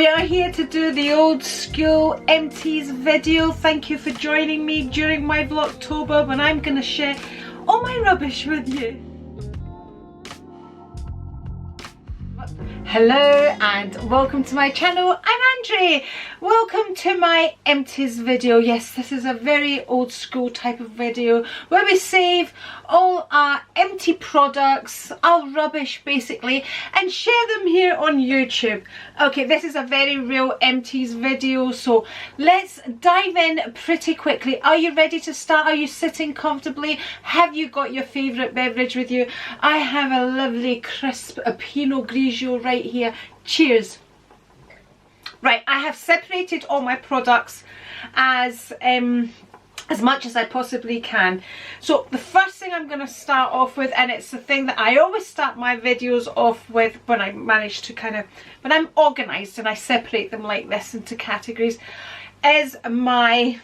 We are here to do the old school Empties video. Thank you for joining me during my Vlogtober when I'm going to share all my rubbish with you. Hello and welcome to my channel. I'm Andri. Welcome to my Empties video. Yes, this is a very old school type of video where we save all our empty products, our rubbish basically, and share them here on YouTube. Okay, this is a very real Empties video, so let's dive in pretty quickly. Are you ready to start? Are you sitting comfortably? Have you got your favourite beverage with you? I have a lovely crisp Pinot Grigio right here. Cheers. Right, I have separated all my products as much as I possibly can. So the first thing I'm going to start off with, and it's the thing that I always start my videos off with when I manage to when I'm organised and I separate them like this into categories, is my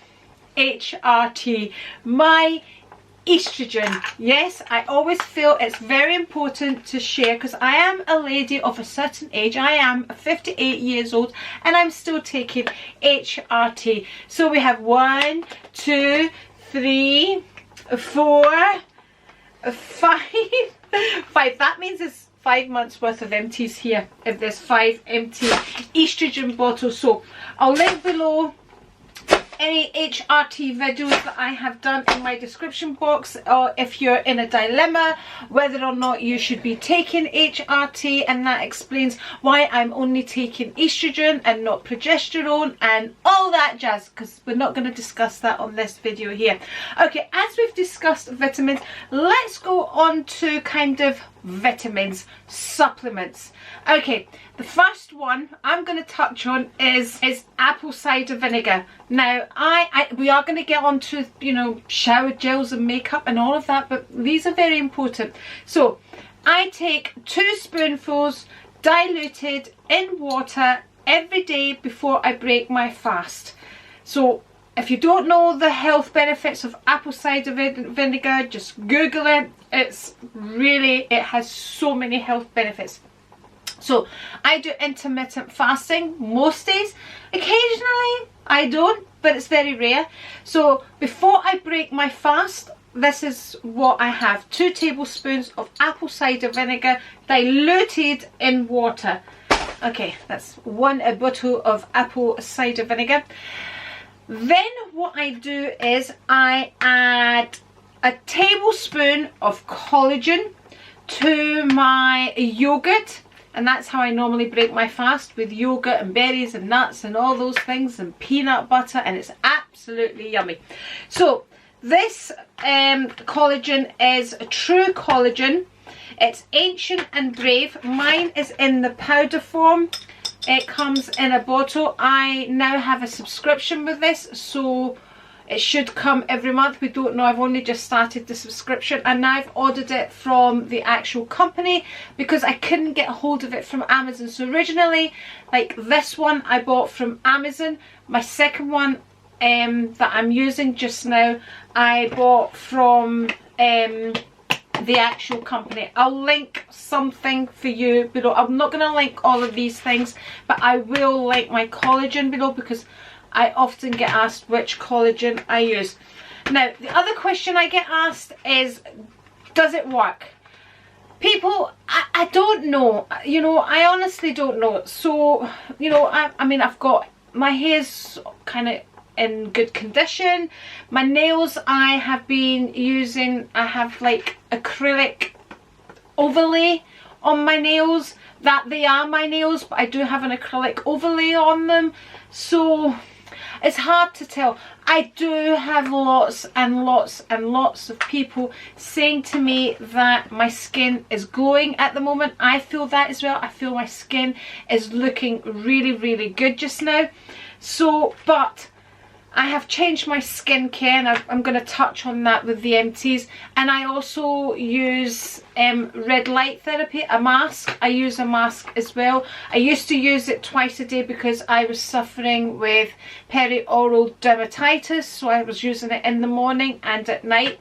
HRT, my estrogen. Yes, I always feel it's very important to share because I am a lady of a certain age. I am 58 years old and I'm still taking HRT. So we have 1, 2, 3, 4, 5. That means it's 5 months worth of empties here if there's 5 empty estrogen bottles. So I'll link below any HRT videos that I have done in my description box, or if you're in a dilemma whether or not you should be taking HRT, and that explains why I'm only taking estrogen and not progesterone and all that jazz, because we're not going to discuss that on this video here. Okay, as we've discussed vitamins, let's go on to vitamins, supplements. Okay, the first one I'm going to touch on is apple cider vinegar. Now we are going to get on to, you know, shower gels and makeup and all of that, but these are very important. So I take 2 spoonfuls diluted in water every day before I break my fast. So if you don't know the health benefits of apple cider vinegar, just Google it. It has so many health benefits. So I do intermittent fasting most days. Occasionally I don't, but it's very rare. So before I break my fast, this is what I have: 2 tablespoons of apple cider vinegar diluted in water. Okay, that's 1 bottle of apple cider vinegar. Then what I do is I add a tablespoon of collagen to my yogurt, and that's how I normally break my fast, with yogurt and berries and nuts and all those things and peanut butter, and it's absolutely yummy. So this collagen is a true collagen. It's ancient and brave. Mine is in the powder form. It comes in a bottle. I now have a subscription with this, so it should come every month. We don't know. I've only just started the subscription, and now I've ordered it from the actual company because I couldn't get a hold of it from Amazon. So originally, like this one, I bought from Amazon. My second one that I'm using just now, I bought from the actual company. I'll link something for you below. I'm not going to link all of these things, but I will link my collagen below because I often get asked which collagen I use. Now, the other question I get asked is, does it work? People, I don't know. You know, I honestly don't know. So, you know, I mean, I've got my hair's in good condition. My nails, I have been using, I have like acrylic overlay on my nails, that they are my nails, but I do have an acrylic overlay on them, so it's hard to tell. I do have lots and lots and lots of people saying to me that my skin is glowing at the moment. I feel that as well. I feel my skin is looking really, really good just now. So, but I have changed my skincare, and I'm going to touch on that with the Empties. And I also use red light therapy, a mask. I use a mask as well. I used to use it twice a day because I was suffering with perioral dermatitis, so I was using it in the morning and at night.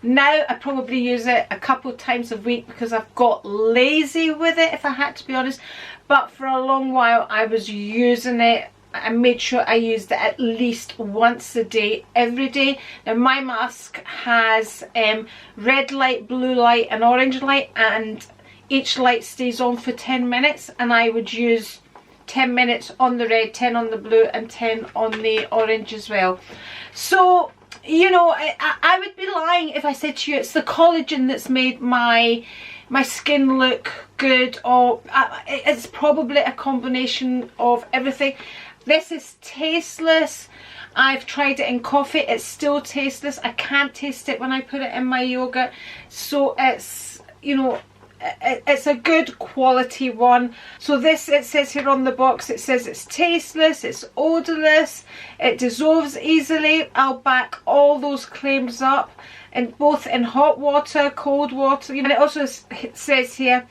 Now I probably use it a couple of times a week because I've got lazy with it, if I had to be honest. but for a long while I was using it. I made sure I used it at least once a day, every day. Now my mask has red light, blue light and orange light, and each light stays on for 10 minutes, and I would use 10 minutes on the red, 10 on the blue and 10 on the orange as well. So, you know, I would be lying if I said to you it's the collagen that's made my skin look good, or it's probably a combination of everything. This is tasteless. I've tried it in coffee, it's still tasteless. I can't taste it when I put it in my yogurt. So it's, you know, it's a good quality one. So this, it says here on the box, it says it's tasteless, it's odorless, it dissolves easily. I'll back all those claims up, and both in hot water, cold water. And it also says here,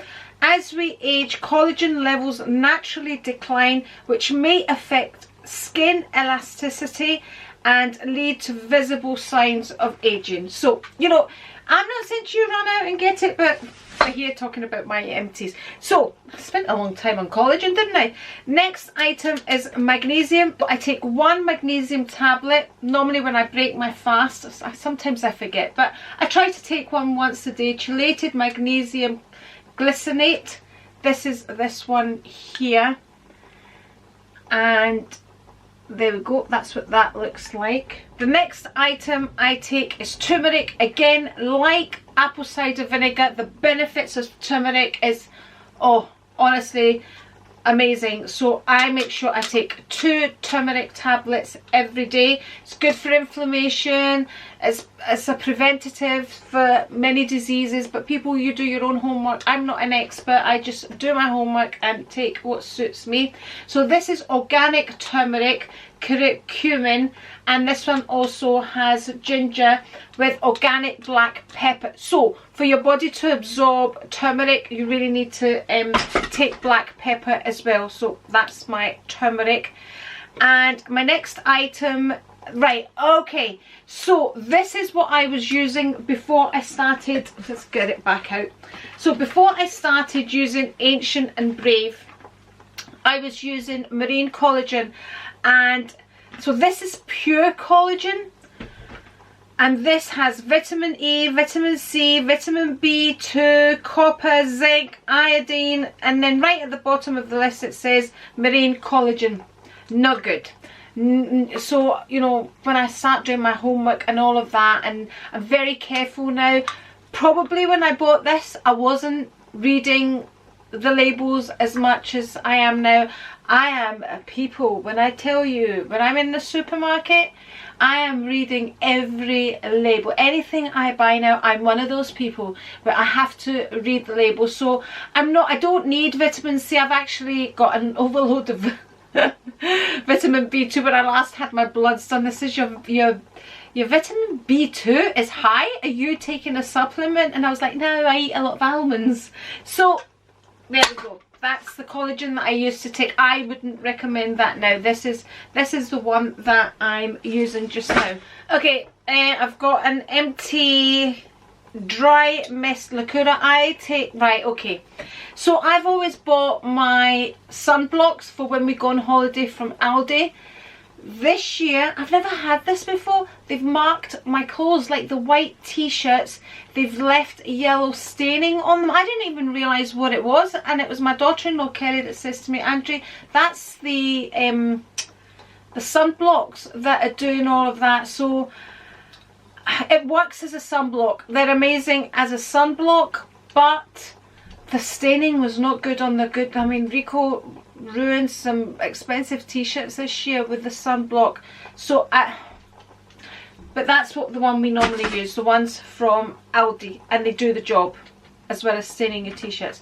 as we age, collagen levels naturally decline, which may affect skin elasticity and lead to visible signs of aging. So, you know, I'm not saying you run out and get it, but I'm here talking about my empties. So, I spent a long time on collagen, didn't I? Next item is magnesium. I take 1 magnesium tablet. Normally when I break my fast, sometimes I forget, but I try to take one once a day. Chelated magnesium glycinate. This is this one here, and there we go, that's what that looks like. The next item I take is turmeric. Again, like apple cider vinegar, the benefits of turmeric is, oh, honestly amazing. So I make sure I take 2 turmeric tablets every day. It's good for inflammation, it's a preventative for many diseases, but people, you do your own homework. I'm not an expert, I just do my homework and take what suits me. So this is organic turmeric, cumin, and this one also has ginger with organic black pepper. So for your body to absorb turmeric, you really need to take black pepper as well. So that's my turmeric. And my next item, right, okay, so this is what I was using before I started. Let's get it back out. So before I started using Ancient and Brave, I was using marine collagen, and so this is pure collagen, and this has vitamin E, vitamin C, vitamin B2, copper, zinc, iodine, and then right at the bottom of the list it says marine collagen. Not good. So, you know, when I start doing my homework and all of that, and I'm very careful now. Probably when I bought this I wasn't reading the labels as much as I am now. I am a people, when I tell you, when I'm in the supermarket, I am reading every label. Anything I buy now, I'm one of those people where I have to read the label. So I don't need vitamin C. I've actually got an overload of vitamin B2 when I last had my bloods done. This is your vitamin B2 is high. Are you taking a supplement? And I was like, no, I eat a lot of almonds. So there we go. That's the collagen that I used to take. I wouldn't recommend that now. This is the one that I'm using just now. Okay, I've got an empty dry mist Lacura. I take, right, okay, so I've always bought my sunblocks for when we go on holiday from Aldi. This year, I've never had this before, they've marked my clothes, like the white t-shirts, they've left yellow staining on them. I didn't even realise what it was, and it was my daughter-in-law Kelly that says to me, Andri, that's the sunblocks that are doing all of that. So it works as a sunblock. They're amazing as a sunblock, but the staining was not good on the good. I mean, Rico ruined some expensive t-shirts this year with the sunblock. So but that's what the one we normally use, the ones from Aldi, and they do the job as well as staining your t-shirts.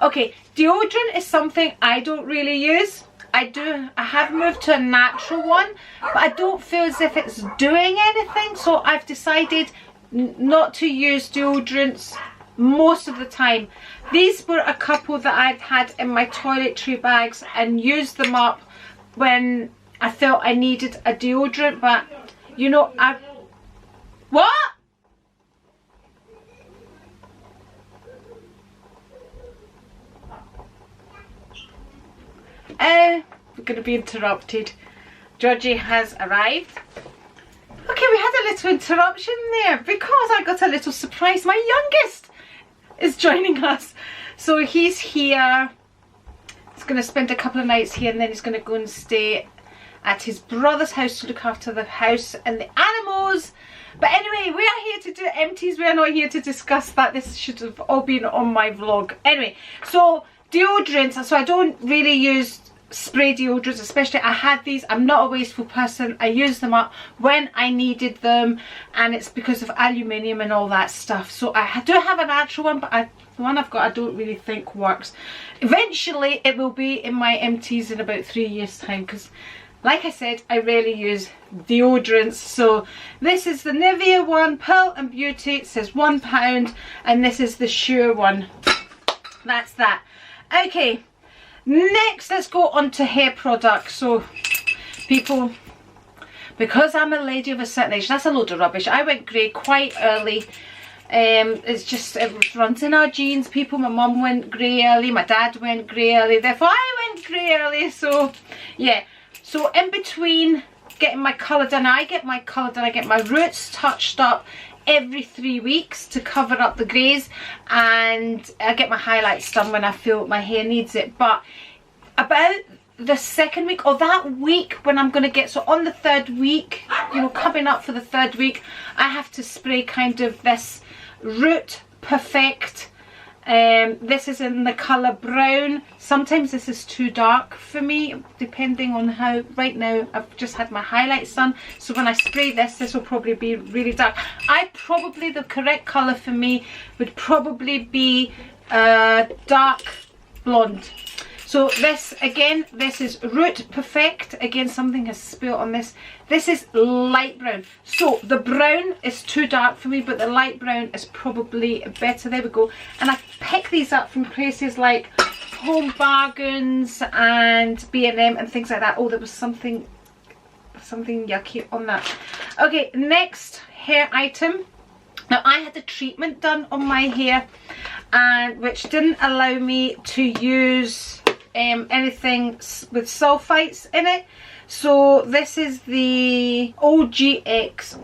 Okay, deodorant is something I don't really use. I have moved to a natural one, but I don't feel as if it's doing anything, so I've decided not to use deodorants most of the time. These were a couple that I'd had in my toiletry bags and used them up when I felt I needed a deodorant, but you know, what? We're going to be interrupted. Georgie has arrived. Okay, we had a little interruption there because I got a little surprise. My youngest is joining us. So he's here. He's going to spend a couple of nights here and then he's going to go and stay at his brother's house to look after the house and the animals. But anyway, we are here to do empties. We are not here to discuss that. This should have all been on my vlog. Anyway, so deodorants. So I don't really use spray deodorants, especially I had these. I'm not a wasteful person. I use them up when I needed them, and it's because of aluminium and all that stuff. So I do have an actual one, but the one I've got I don't really think works. Eventually it will be in my empties in about 3 years time, because like I said, I rarely use deodorants. So this is the Nivea one, Pearl and Beauty. It says £1, and this is the Sure one. That's that. Okay, next let's go on to hair products. So people, because I'm a lady of a certain age, that's a load of rubbish. I went grey quite early. It's just, it runs in our genes, people. My mum went grey early, my dad went grey early, therefore I went grey early. So yeah, so in between getting my colour done, I get my colour done, I get my roots touched up every 3 weeks to cover up the greys, and I get my highlights done when I feel my hair needs it. But about the second week, or that week when I'm going to get, so on the 3rd week, you know, coming up for the 3rd week, I have to spray kind of this Root Perfect. This is in the colour brown. Sometimes this is too dark for me, depending on how. Right now I've just had my highlights done, so when I spray this will probably be really dark. The correct colour for me would probably be dark blonde. So this, again, this is Root Perfect. Again, something has spilled on this. This is light brown. So the brown is too dark for me, but the light brown is probably better. There we go. And I pick these up from places like Home Bargains and B&M and things like that. Oh, there was something yucky on that. Okay, next hair item. Now I had a treatment done on my hair, and which didn't allow me to use anything with sulfites in it. So this is the OGX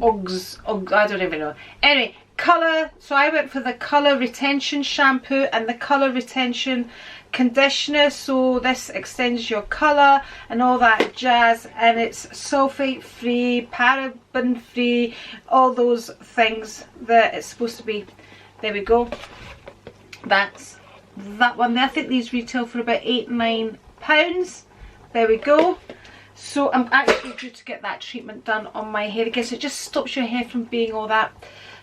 I don't even know. Anyway, colour. So I went for the colour retention shampoo and the colour retention conditioner. So this extends your colour and all that jazz, and it's sulfate free, paraben free, all those things that it's supposed to be. There we go. That's that one there. I think these retail for about £8-9. There we go. So I'm actually due to get that treatment done on my hair again. So it just stops your hair from being all that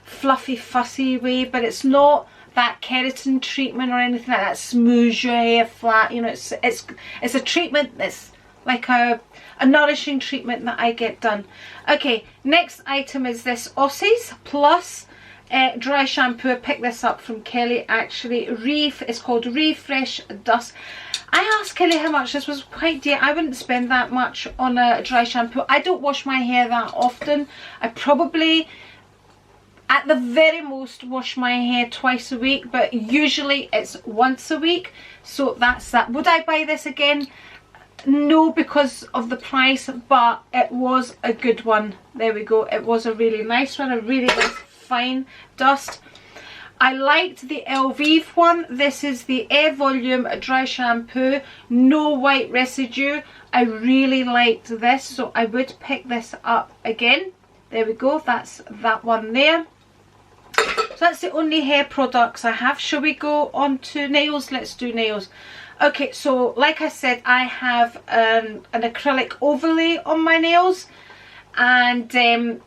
fluffy fussy way, but it's not that keratin treatment or anything like that. Smooths your hair flat, you know. It's a treatment that's like a nourishing treatment that I get done. Okay, next item is this Aussies Plus dry shampoo. I picked this up from Kelly actually. It's called Refresh Dust. I asked Kelly how much this was. Quite dear. I wouldn't spend that much on a dry shampoo. I don't wash my hair that often. I probably at the very most wash my hair twice a week, but usually it's once a week. So that's that. Would I buy this again? No, because of the price, but it was a good one. There we go. It was a really nice one, a really nice fine dust. I liked the Elvive one. This is the Air Volume dry shampoo, no white residue. I really liked this, so I would pick this up again. There we go. That's that one there. So that's the only hair products I have. Shall we go on to nails? Let's do nails. Okay, so like I said, I have an acrylic overlay on my nails, and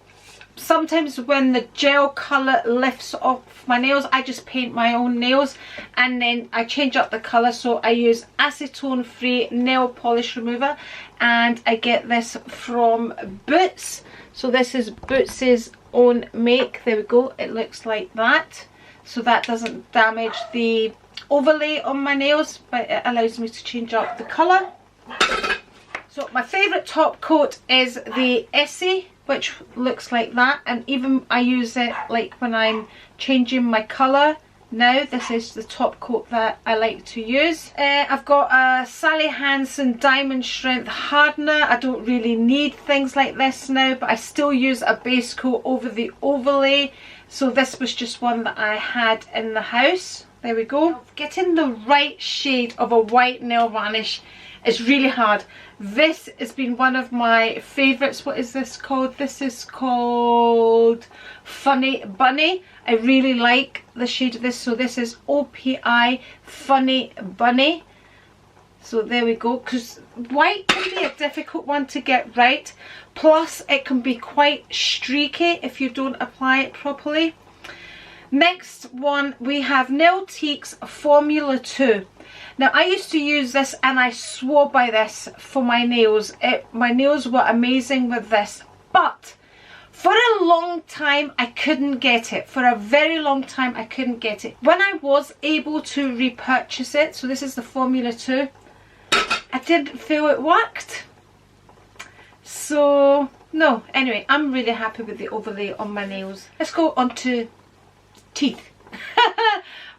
sometimes when the gel colour lifts off my nails, I just paint my own nails and then I change up the colour. So I use acetone free nail polish remover, and I get this from Boots. So this is Boots's own make. There we go. It looks like that, so that doesn't damage the overlay on my nails, but it allows me to change up the colour. So my favourite top coat is the Essie, which looks like that, and even I use it like when I'm changing my colour now. This is the top coat that I like to use. I've got a Sally Hansen Diamond Strength Hardener. I don't really need things like this now, but I still use a base coat over the overlay. So this was just one that I had in the house. There we go. Getting the right shade of a white nail varnish is really hard. This has been one of my favourites. What is this called? This is called Funny Bunny. I really like the shade of this. So this is OPI Funny Bunny. So there we go. Because white can be a difficult one to get right. Plus it can be quite streaky if you don't apply it properly. Next one, we have Nail Teaks Formula 2. Now I used to use this and I swore by this for my nails. My nails were amazing with this, but for a long time I couldn't get it. For a very long time I couldn't get it. When I was able to repurchase it, so this is the Formula 2, I didn't feel it worked. So no, anyway, I'm really happy with the overlay on my nails. Let's go on to teeth.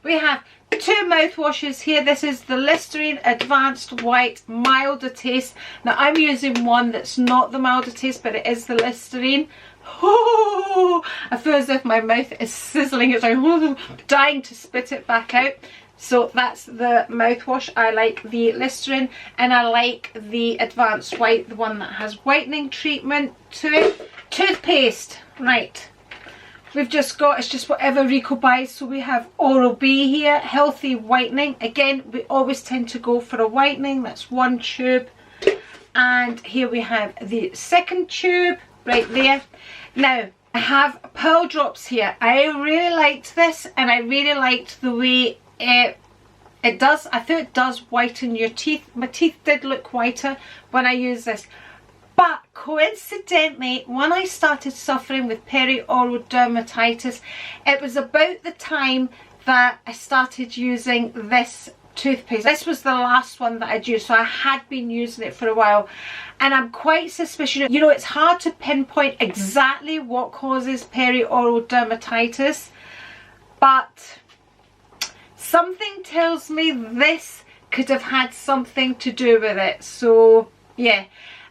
We have two mouthwashes here. This is the Listerine Advanced White Milder Taste. Now I'm using one that's not the milder taste, but it is the Listerine. Oh, I feel as if my mouth is sizzling. It's like dying to spit it back out. So that's the mouthwash. I like the Listerine, and I like the Advanced White, the one that has whitening treatment to it. Toothpaste, right. We've just got, it's just whatever Rico buys. So we have Oral-B here, Healthy Whitening. Again, we always tend to go for a whitening. That's one tube. And here we have the second tube right there. Now, I have Pearl Drops here. I really liked this, and I really liked the way it does. I thought it does whiten your teeth. My teeth did look whiter when I used this. But coincidentally, when I started suffering with perioral dermatitis, it was about the time that I started using this toothpaste. This was the last one that I'd used, so I had been using it for a while. And I'm quite suspicious. You know, it's hard to pinpoint exactly what causes perioral dermatitis, but something tells me this could have had something to do with it. So yeah,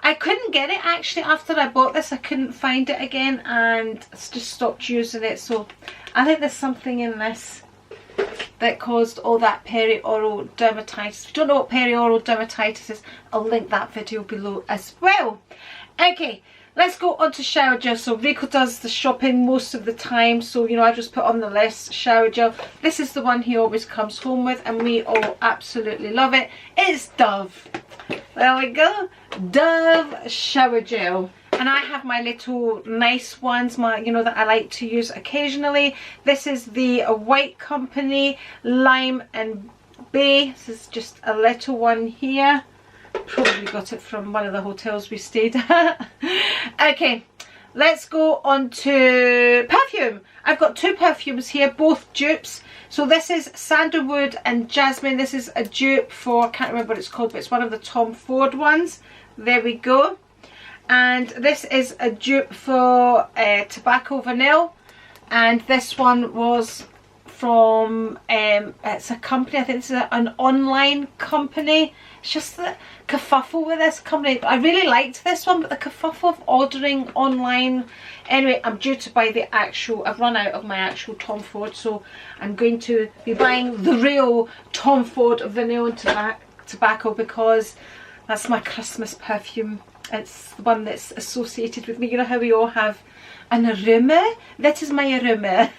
I couldn't get it actually after I bought this. I couldn't find it again and just stopped using it. So I think there's something in this that caused all that perioral dermatitis. If you don't know what perioral dermatitis is, I'll link that video below as well. Okay, let's go on to shower gel. So Rico does the shopping most of the time, so you know, I just put on the list shower gel. This is the one he always comes home with, and we all absolutely love it. It's Dove. There we go, Dove shower gel. And I have my little nice ones, you know, that I like to use occasionally. This is the White Company Lime and Bay. This is just a little one here. Probably got it from one of the hotels we stayed at. Okay, let's go on to perfume. I've got two perfumes here, both dupes. So this is Sandalwood and Jasmine. This is a dupe for, I can't remember what it's called, but it's one of the Tom Ford ones. There we go. And this is a dupe for Tobacco Vanille. And this one was from, it's a company, I think this is an online company. It's just the kerfuffle with this company. I really liked this one, but the kerfuffle of ordering online. Anyway, I'm due to buy the actual, I've run out of my actual Tom Ford, so I'm going to be buying the real Tom Ford Vanille and Tobacco, because that's my Christmas perfume. It's the one that's associated with me. You know how we all have an aroma? That is my aroma.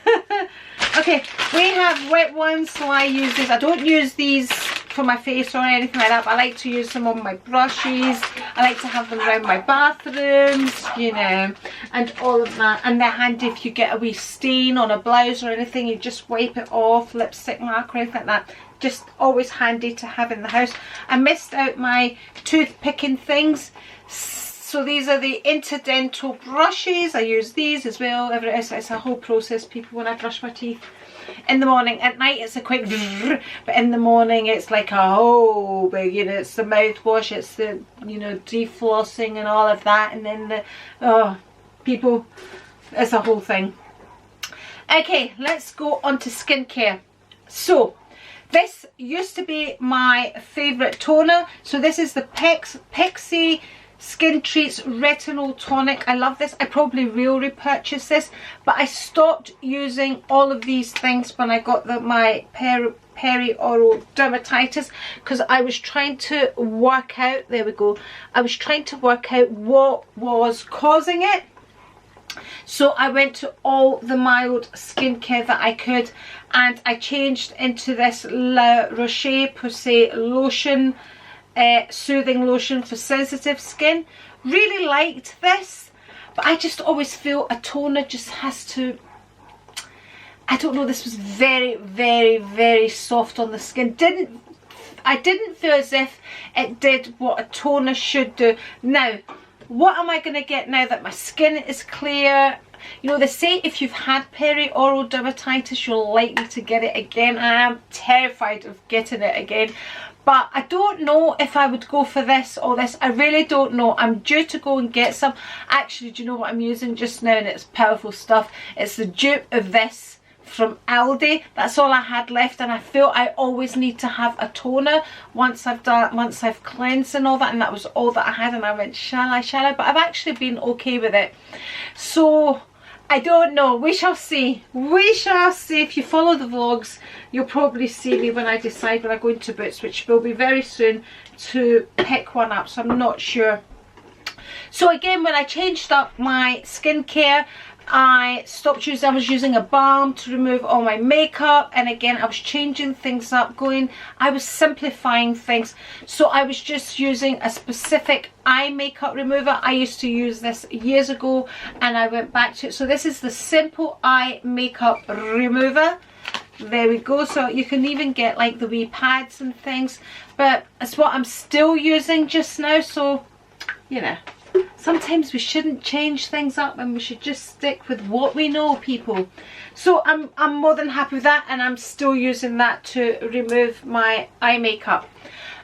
Okay, we have wet ones, so I use this. I don't use these for my face or anything like that, but I like to use them on my brushes. I like to have them around my bathrooms, you know, and all of that. And they're handy if you get a wee stain on a blouse or anything, you just wipe it off, lipstick mark or anything like that. Just always handy to have in the house. I missed out my tooth picking things. So these are the Interdental brushes. I use these as well. It's a whole process, people, when I brush my teeth. In the morning, at night it's a quick but in the morning it's like a whole big, you know, it's the mouthwash, it's the, you know, deflossing and all of that, and then the, oh, people, it's a whole thing. Okay, let's go on to skincare. So this used to be my favourite toner. So this is the Pixie Skin Treats Retinol Tonic. I love this. I probably will repurchase this, but I stopped using all of these things when I got my perioral dermatitis, because I was trying to work out, there we go, I was trying to work out what was causing it. So I went to all the mild skincare that I could, and I changed into this La Roche-Posay lotion, soothing lotion for sensitive skin. Really liked this, but I just always feel a toner just has to, I don't know, this was very, very, very soft on the skin. I didn't feel as if it did what a toner should do. Now, what am I going to get now that my skin is clear? You know, they say if you've had perioral dermatitis, you're likely to get it again. I am terrified of getting it again. But I don't know if I would go for this or this. I really don't know. I'm due to go and get some. Actually, do you know what I'm using just now? And it's powerful stuff. It's the dupe of this from Aldi. That's all I had left, and I feel I always need to have a toner once I've cleansed and all that, and that was all that I had, and I went, shall I? But I've actually been okay with it. So I don't know, we shall see. We shall see. If you follow the vlogs, you'll probably see me when I decide when I go into Boots, which will be very soon, to pick one up. So I'm not sure. So again, when I changed up my skincare, I stopped using, I was using a balm to remove all my makeup, and again I was changing things up, I was simplifying things. So I was just using a specific eye makeup remover. I used to use this years ago, and I went back to it. So this is the Simple Eye Makeup Remover. There we go. So you can even get like the wee pads and things, but it's what I'm still using just now. So, you know, sometimes we shouldn't change things up, and we should just stick with what we know, people. So I'm more than happy with that, and I'm still using that to remove my eye makeup.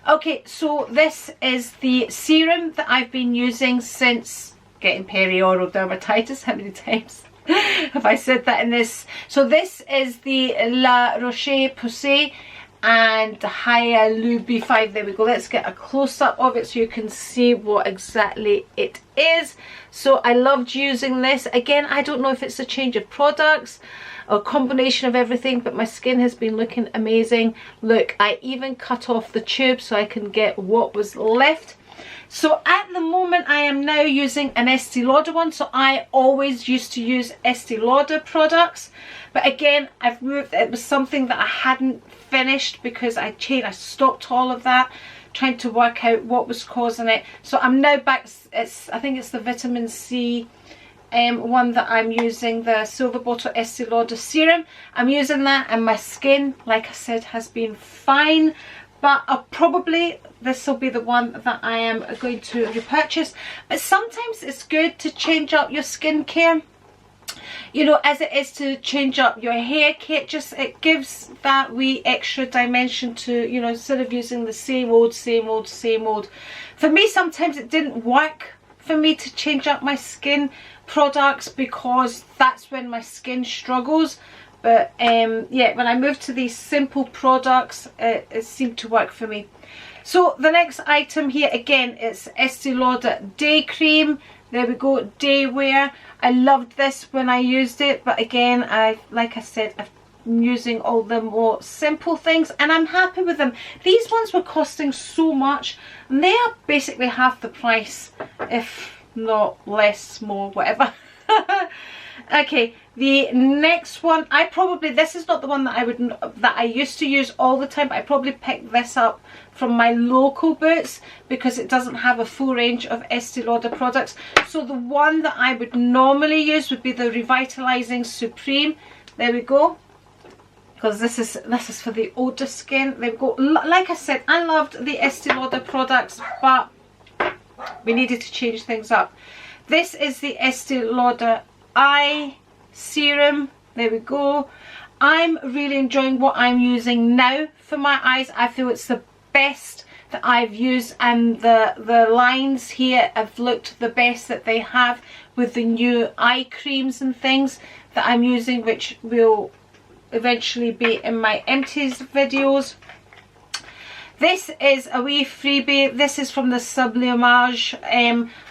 Okay, so this is the serum that I've been using since getting perioral dermatitis. How many times have I said that in this? So this is the La Roche-Posay and Hyaluronic B5. There we go. Let's get a close-up of it so you can see what exactly it is. So I loved using this. Again, I don't know if it's a change of products or a combination of everything, but my skin has been looking amazing. Look, I even cut off the tube so I can get what was left. So at the moment I am now using an Estee Lauder one. So I always used to use Estee Lauder products, but again I've moved. It was something that I hadn't finished because I stopped all of that, trying to work out what was causing it. So I'm now back. I think it's the vitamin C one that I'm using, the silver bottle Estee Lauder serum. I'm using that, and my skin, like I said, has been fine. But this will be the one that I am going to repurchase. But sometimes it's good to change up your skincare, you know, as it is to change up your hair care. It gives that wee extra dimension to, you know, instead of using the same old. For me, sometimes it didn't work for me to change up my skin products, because that's when my skin struggles. But yeah, when I moved to these simple products, it seemed to work for me. So the next item here, again, it's Estee Lauder Day Cream. There we go, Day Wear. I loved this when I used it, but again, like I said, I'm using all the more simple things, and I'm happy with them. These ones were costing so much, and they are basically half the price, if not less, more, whatever. Okay, the next one, this is not the one that I used to use all the time, but I probably picked this up from my local Boots because it doesn't have a full range of Estee Lauder products. So the one that I would normally use would be the Revitalizing Supreme. There we go. Because this is for the older skin. There we go. Like I said, I loved the Estee Lauder products, but we needed to change things up. This is the Estee Lauder Eye Serum. There we go. I'm really enjoying what I'm using now for my eyes. I feel it's the best that I've used, and the lines here have looked the best that they have with the new eye creams and things that I'm using, which will eventually be in my Empties videos. This is a wee freebie. This is from the Sublimage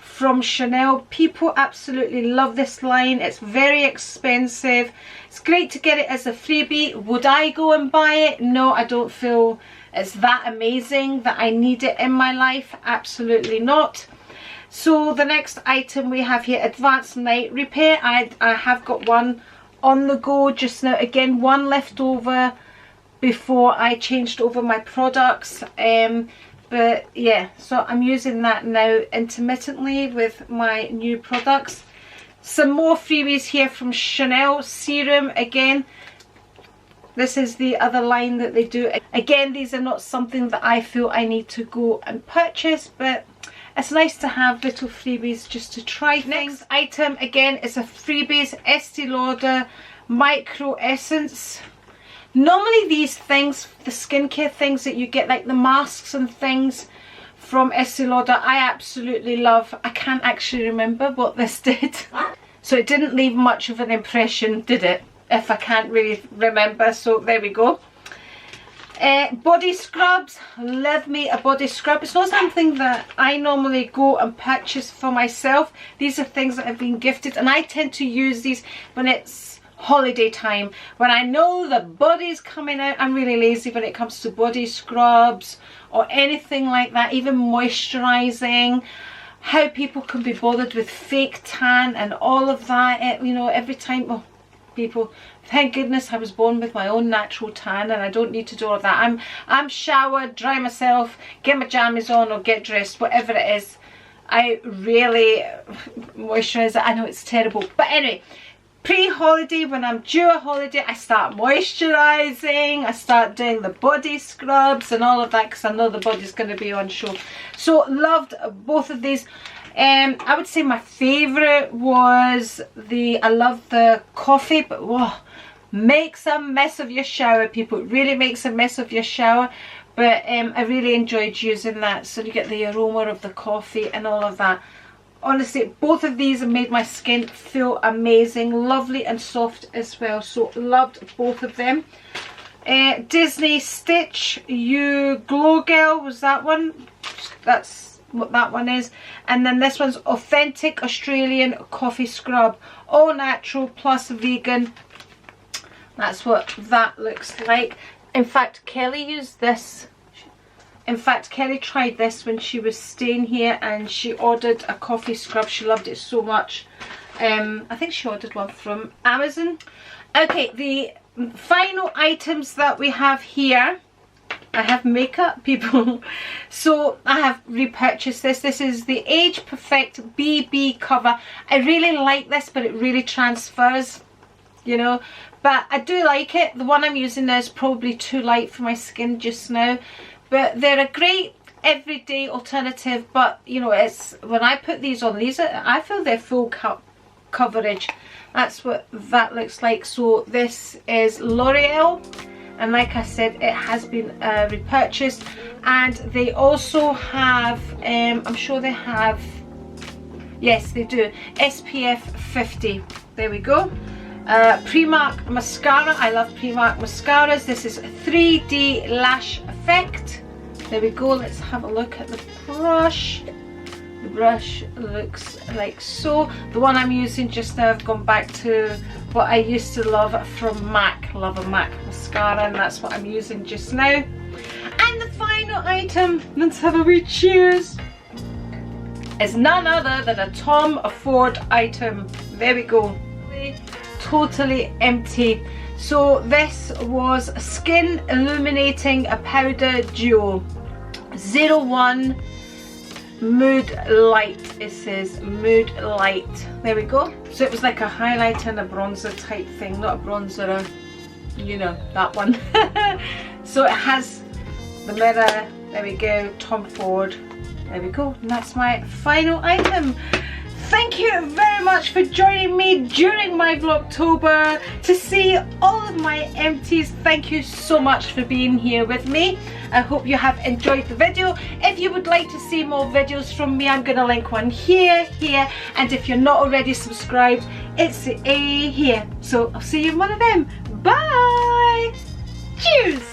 from Chanel. People absolutely love this line. It's very expensive. It's great to get it as a freebie. Would I go and buy it? No, I don't feel it's that amazing that I need it in my life. Absolutely not. So the next item we have here, Advanced Night Repair. I have got one on the go just now. Again, one left over before I changed over my products. But yeah, so I'm using that now intermittently with my new products. Some more freebies here from Chanel. Serum again. This is the other line that they do. Again, these are not something that I feel I need to go and purchase, but it's nice to have little freebies just to try things. Next item again is a freebies, Estee Lauder Micro Essence. Normally these things, the skincare things that you get, like the masks and things from Estee Lauder, I absolutely love. I can't actually remember what this did. So it didn't leave much of an impression, did it? If I can't really remember, so there we go. Body scrubs. Love me a body scrub. It's not something that I normally go and purchase for myself. These are things that have been gifted, and I tend to use these when it's holiday time, when I know the body's coming out. I'm really lazy when it comes to body scrubs or anything like that, even moisturizing. How people can be bothered with fake tan and all of that, you know, every time. Well, people, thank goodness I was born with my own natural tan and I don't need to do all of that. I'm showered, dry myself, get my jammies on or get dressed, whatever it is. I really moisturize it. I know it's terrible, but anyway, pre-holiday, when I'm due a holiday, I start moisturizing, I start doing the body scrubs and all of that, because I know the body's going to be on show. So loved both of these. I would say my favorite was I love the coffee, but whoa, makes a mess of your shower, people. It really makes a mess of your shower. But I really enjoyed using that. So you get the aroma of the coffee and all of that. Honestly, both of these have made my skin feel amazing, lovely and soft as well. So loved both of them. Disney Stitch You Glow Girl was that one. That's what that one is. And then this one's Authentic Australian Coffee Scrub, all natural plus vegan. That's what that looks like. In fact, Kelly used this. In fact, Kelly tried this when she was staying here and she ordered a coffee scrub. She loved it so much. I think she ordered one from Amazon. Okay, the final items that we have here. I have makeup, people. So I have repurchased this. This is the Age Perfect BB cover. I really like this, but it really transfers, you know. But I do like it. The one I'm using now is probably too light for my skin just now. But they're a great everyday alternative. But, you know, it's when I put these on, I feel they're full coverage. That's what that looks like. So this is L'Oreal. And like I said, it has been repurchased. And they also have, I'm sure they have, yes they do, SPF 50. There we go. Primark mascara. I love Primark mascaras. This is 3D Lash Effect. There we go. Let's have a look at the brush. The brush looks like so. The one I'm using just now, I've gone back to what I used to love from MAC. Love a MAC mascara, and that's what I'm using just now. And the final item, let's have a wee cheers, is none other than a Tom Ford item. There we go. Totally empty. So this was Skin Illuminating a Powder Duo 01 Mood Light. It says Mood Light. There we go. So it was like a highlighter and a bronzer type thing, not a bronzer, you know, that one. So it has the mirror. There we go, Tom Ford. There we go, and that's my final item. thank you very much for joining me during my Vlogtober to see all of my empties. Thank you so much for being here with me. I hope you have enjoyed the video. If you would like to see more videos from me, I'm going to link one here, and if you're not already subscribed, it's here. So I'll see you in one of them. Bye! Cheers!